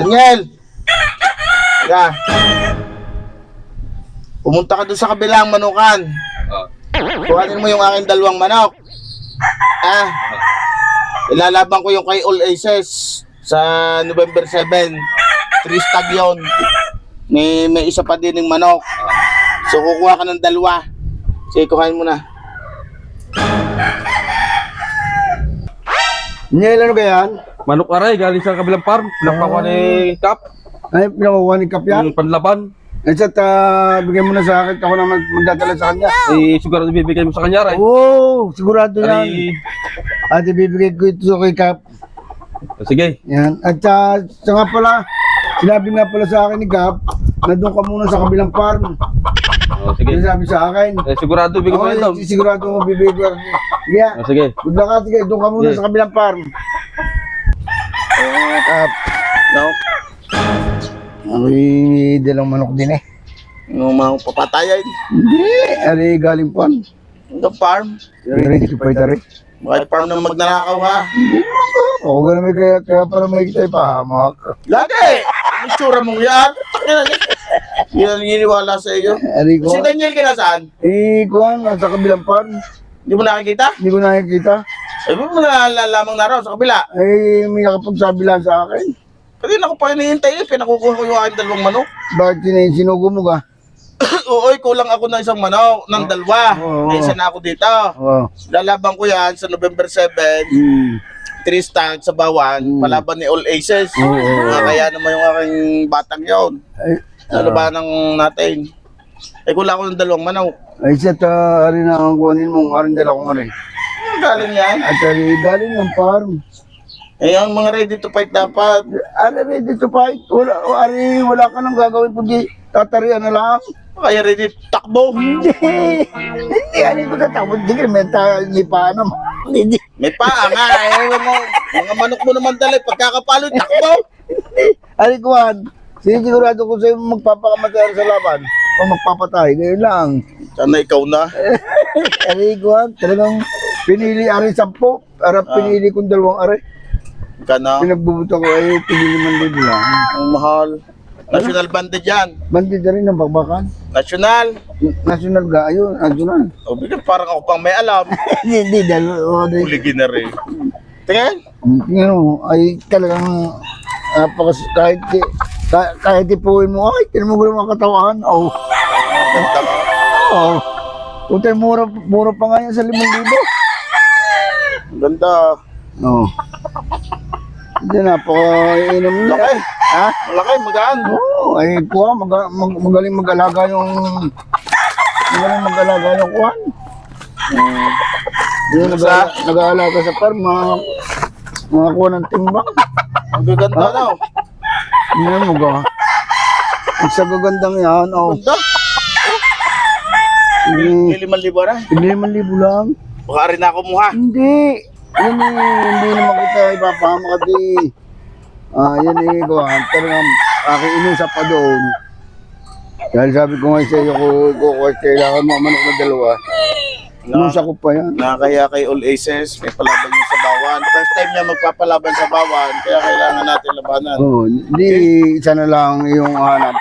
Daniel! Yeah. Pumunta ka doon sa kabilang manukan. Kuhanin mo yung aking dalawang manok. Ilalaban ko yung kay All Aces sa November 7. 3 stag yun. May isa pa din yung manok. So kukuha ka ng dalawa. Sige, kuhain mo na. Daniel, ano ganyan? Manok aray, galing sa kabilang farm. Pinapakuha ni Kap. Ay, pinakuha ni Kap yan? Yung panlaban. At bigyan mo na sa akin, ako na magdadala sa kanya. Eh, siguro bibigay mo sa kanya, aray. Oo, sigurado yan. Aray. At ibibigay ko ito kay Kap. Sige. Yan. At sa nga pala, sinabi nga pala sa akin ni Kap, na doon ka muna sa kabilang farm. Sige. Yung sabi sa akin. Sigurado, bigay mo Oo, ito. sigurado mo bibigay ko. Sige. Sige. Good luck ka, sige. Doon ka muna sa kabilang farm. Kap. No? Ay, dalang manok din eh. Yung mga papatayan. Hindi. Ari, galing farm. Yung farm. Ready to fight, ari. Bakit farm na magnanakaw ha? Oo, ganun may kaya para may kita ipahamak. Lagi! Ang tsura mong yan. Hindi na naniniwala sa iyo. Ari ko. Si Daniel kinasaan? Kuhan, nasa kabilang farm. Hindi mo nakikita? Hindi ko nakikita. Ay, mo nalalamang na raw sa kabila. Ay, may nakapagsabi lang sa akin. Kanina ko pa hinihintay pinakukuha ko yung aking dalawang manok. Bakit sinugo mo ka? Oo, kulang ako ng isang manok, ng dalawa. Oo. May isa na ako dito. Oo. Lalaban ko yan sa November 7. 3 stag sa bawan, palaban ni All Aces. Kaya naman yung aking batang yon. Ay, Sa labanang natin. Kulang ako ng dalawang manok. ay ari na ang kuhanin mong aring dala kong ari. Galing yan. At ari, galing ng farm. Ang mga ready to fight dapat. Ari, ready to fight. Wala ka nang gagawin kundi tatarian na lang. Kaya ready takbo. Hindi, ano ko tatakot. Hindi ka may paano. Hindi. May paa nga. Mga manok mo naman dali. Pagkakapalo, takbo. Ari, kuhan. Sinisigurado ko sa'yo magpapakamatay sa laban. O magpapatay. Ngayon lang. Sana ikaw na. Ari, kuhan. Talagang pinili ari 10. Para pinili kong 2 ari. Ka na. Pinagbubuto ko ay pinili man din lang. Ang mahal. National bandit yan. Bandit na rin ng bakbakan. National. National ga, ayun, national. O, bigyan parang ako pang may alam. Hindi, dahil, Uligin na rin. Tingin. tingnan mo, ay talagang, kahit ipuin mo, ay, tinan mo ba yung mga katawan? Oo. Ganda mo. Oo. Utay, mura pa nga yan sa 5,000. Ganda. Oo. Hindi, napaka-inom nila. Laki. Ha? Malaki, magaan. Oo, ay, kuha, magaling mag-alaga yung, kuhan. Yung nag-aalaga sa farm, mga kuha ng timbang. Ang gaganda daw. Hindi mo ga. Ang sa gagandang yan, oh. Ganda. Hindi, 5,000 na. 5,000 lang. Baka rin ako muha. Hindi. Yan hindi naman kita ipapahamak at yan kuhan. Talagang aking inusap pa doon. Dahil sabi ko nga sa iyo, kailangan mo manok na 2. Inusap ko pa yan. Nakakaya kay All Aces, may palaban yung sa bawan. First time niya magpapalaban sa bawan, kaya kailangan natin labanan. Oo, hindi isa na lang yung hanap.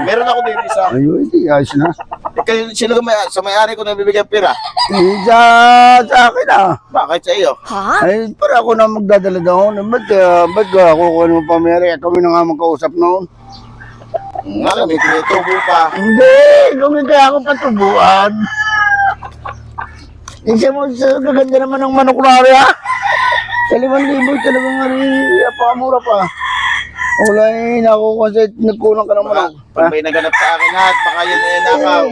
Meron ako din isa. Ayun, hindi ayos na. Kaya sino sa may-ari ko na bibigyan pira? Isa sa akin Bakit sa iyo? Ay, para ako na magdadala doon. Ba't ako mo pa Mary? Kami na nga magkausap noon. Alam, may tinutubo pa. Hindi, kung hindi ako patubuan. Isa mo, kaganda naman ng manok na rin, ha? Sa 5,000, talagang napakamura pa. Wala nakukuha sa nagkulang ka ng manok. Pag may naganap sa akin hat, baka yun ay nakaw.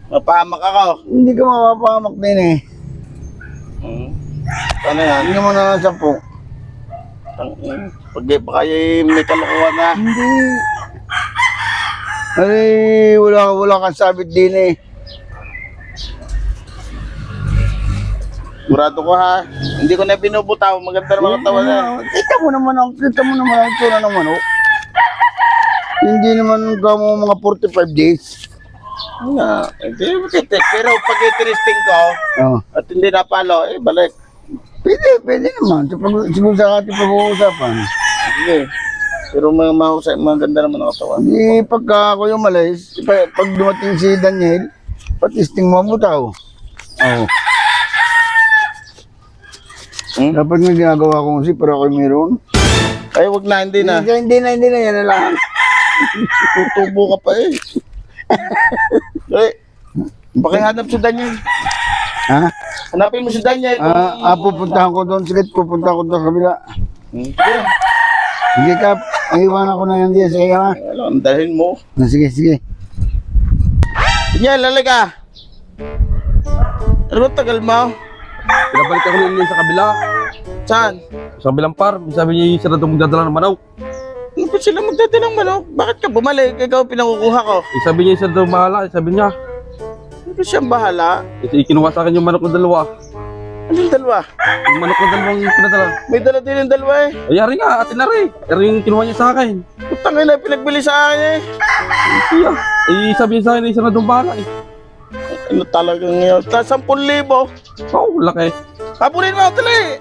Mapahamak ako. Hindi ka mapapahamak din eh. Ano yan? Hindi mo na 10. Pag baka yung may kalukuhan na. Hindi. Ay, wala kang sabit din eh. Murado ko ha. Hindi ko na binubutaw. Maganda naman ang tawa na. Kita mo naman ang tsura ng manok. Hindi naman ka mo mga 45 days. Pero pag i-testing ko Oh. at hindi napalo, balik. Pwede naman. Siguro sa ating pag-uusapan. Sige. Pero mga mahusay, maganda naman ang katawan. Hindi, pagka ako yung malis, pag dumating si Daniel, patisting mo ang butaw. Oo. Dapat nga ginagawa ko kasi para ako meron. Ay, wag na, hindi na. Hindi na, yan na lang. Tutubo ka pa eh. Eh, pakihanap si Daniel. Ha? Hanapin mo si Daniel. Pupuntahan ko doon. Sige, pupuntahan ko doon sa kabila. Sige. Sige, Kap. Iwanan ko na yan diyan. Sige, ha? Alam, dalhin mo. Sige. Daniel, lalaga. Ano ba tagal mo? Pinabalik ako nila sa kabila. Saan? Sa kabilang farm. Sabi niya yung isa na doon magdadala ng manok. Ano ba sila magdadalang manok? Bakit ka bumalik? Ikaw pinangukuha ko. Sabi niya isa doon bahala. Sabi niya. Ano siyang bahala? Kasi ikinuha sa akin yung manok ng dalawa. Anong dalawa? Yung manok ng dalawang pinadala. May dala din yung dalawa eh. Ay, ari nga. Atin na rin. Ari yung kinuha niya sa akin. Putangin na pinagbili sa akin eh. Iya. Eh, sabi niya sa akin isa na doon bahala eh. Ano talaga ngayon? 10,000. Oo, laki. Habulin mo, tali!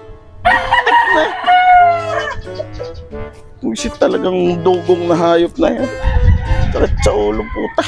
Wisit talagang dugong na hayop na yan. Sakit sa ulo, puta.